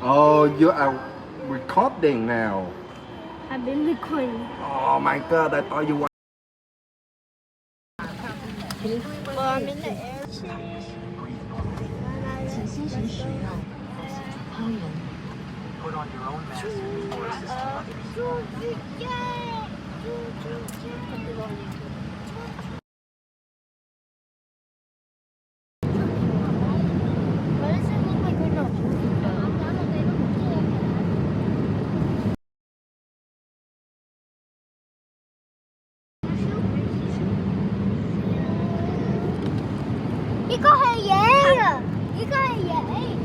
Oh, you are recording now. I've been recording. Oh my god, I thought you were. Well, I'm in the air. 请先行使用抛人。Put on your own mask before assisting others. 呢個係嘢，呢個係嘢。